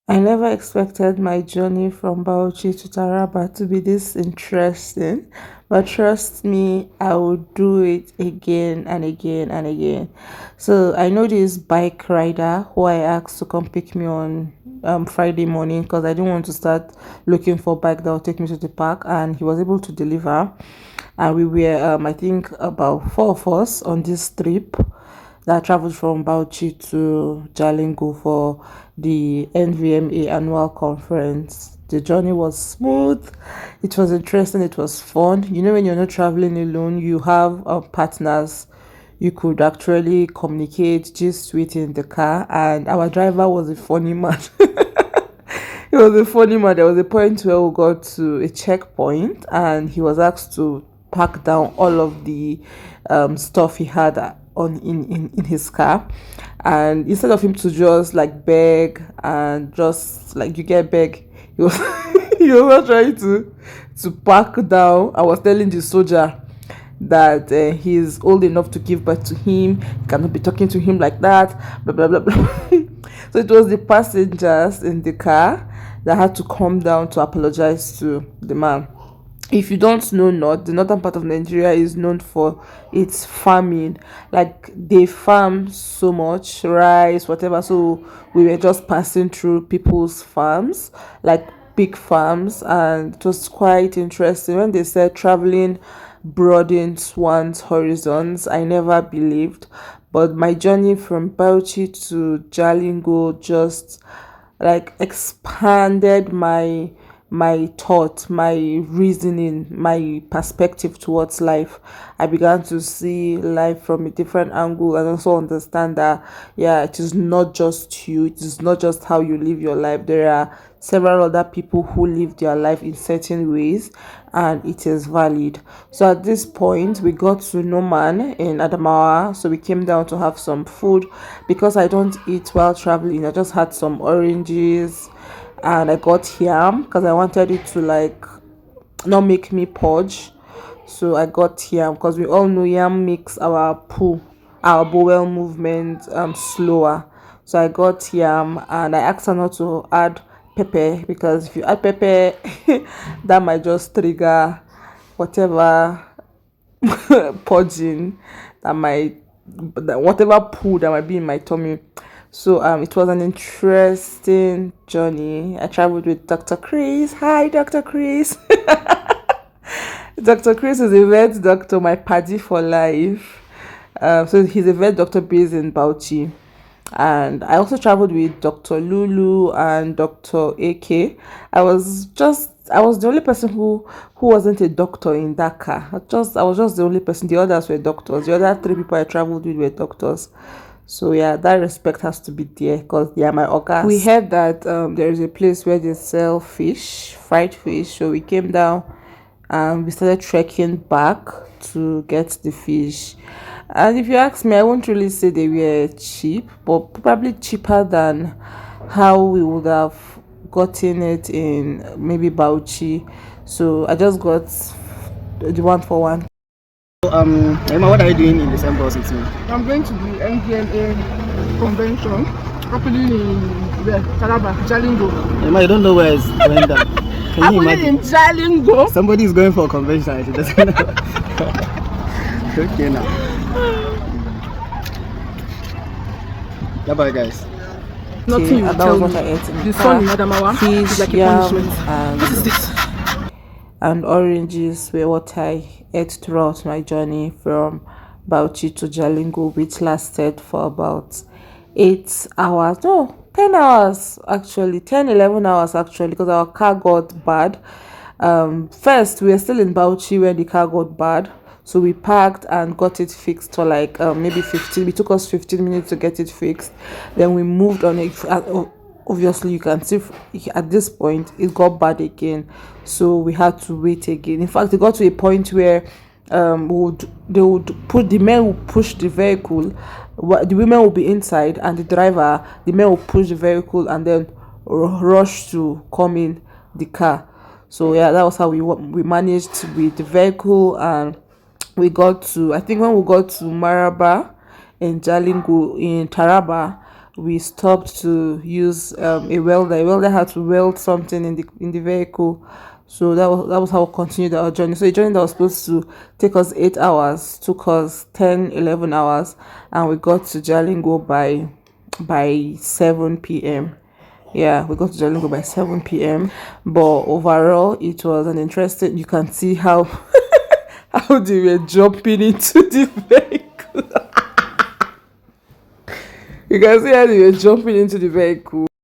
I never expected my journey from Bauchi to Taraba to be this interesting, but trust me, I will do it again and again and again. So I know this bike rider who I asked to come pick me on Friday morning because I didn't want to start looking for bike that will take me to the park, and he was able to deliver. And we were, I think, about four of us on this trip that traveled from Bauchi to Jalingo for the NVMA annual conference. The journey was smooth, it was interesting, it was fun. You know, when you're not traveling alone, you have partners you could actually communicate just with in the car, and our driver was a funny man. He was a funny man. There was a point where we got to a checkpoint and he was asked to pack down all of the stuff he had in his car. And instead of him to just like beg and just like you get beg, he was he was not trying to pack down. I was telling the soldier that he's old enough to give birth to him, he cannot be talking to him like that, blah blah blah blah. So it was the passengers in the car that had to come down to apologize to the man. If you don't know, not the northern part of Nigeria is known for its farming. Like they farm so much rice, whatever. So we were just passing through people's farms, like big farms, and it was quite interesting when they said traveling broadens one's horizons. I never believed, but my journey from Bauchi to Jalingo just like expanded my thought, my reasoning, my perspective towards life. I began to see life from a different angle and also understand that, yeah, it is not just you, it is not just how you live your life. There are several other people who live their life in certain ways and it is valid. So at this point, we got to Noman in Adamawa. So we came down to have some food because I don't eat while traveling. I just had some oranges and I got yam because I wanted it to like not make me purge. So I got yam because we all know yam makes our poo, our bowel movement slower. So I got yam and I asked her not to add pepper because if you add pepper, that might just trigger whatever purging whatever poo that might be in my tummy. So it was an interesting journey. I traveled with Dr. Chris. Hi, Dr. Chris. Dr. Chris is a vet doctor, my paddy for life. So he's a vet doctor based in Bauchi. And I also traveled with Dr. Lulu and Dr. AK. I was the only person who wasn't a doctor in that car. I was just the only person. The others were doctors. The other three people I traveled with were doctors. So yeah, that respect has to be there because they are my organs. We heard that there is a place where they sell fish, fried fish. So we came down and we started trekking back to get the fish. And if you ask me, I won't really say they were cheap, but probably cheaper than how we would have gotten it in maybe Bauchi. So I just got the one for one. Emma, what are you doing in the same bus with me? I'm going to the NGMA convention happening in Taraba, Jalingo. Emma, you don't know where it's going down. Can you Happening imagine? in Jalingo. Somebody is going for a convention and she doesn't know. Okay now. Bye bye guys. Nothing you And that tell was me. what I ate in The the sun in car. Adamawa is Fish, like a yam, punishment. What is this? and oranges were what I ate throughout my journey from Bauchi to Jalingo, which lasted for about 8 hours. No, 10 hours actually, 10, 11 hours actually, because our car got bad. First, we were still in Bauchi when the car got bad. So we parked and got it fixed for like maybe 15. It took us 15 minutes to get it fixed. Then we moved on it. Obviously you can see at this point it got bad again, so we had to wait again. In fact, it got to a point where the men would push the vehicle, the women will be inside, and the men will push the vehicle and then rush to come in the car. So yeah, that was how we managed with the vehicle. And we got to, I think when we got to Maraba in Jalingo in Taraba, we stopped to use a welder. A welder had to weld something in the vehicle. So that was how we continued our journey. So a journey that was supposed to take us 8 hours took us 10, 11 hours, and we got to Jalingo by 7 p.m. Yeah, we got to Jalingo by 7 p.m. But overall, it was an interesting. You can see how how they were jumping into the vehicle. You can see how they were jumping into the vehicle.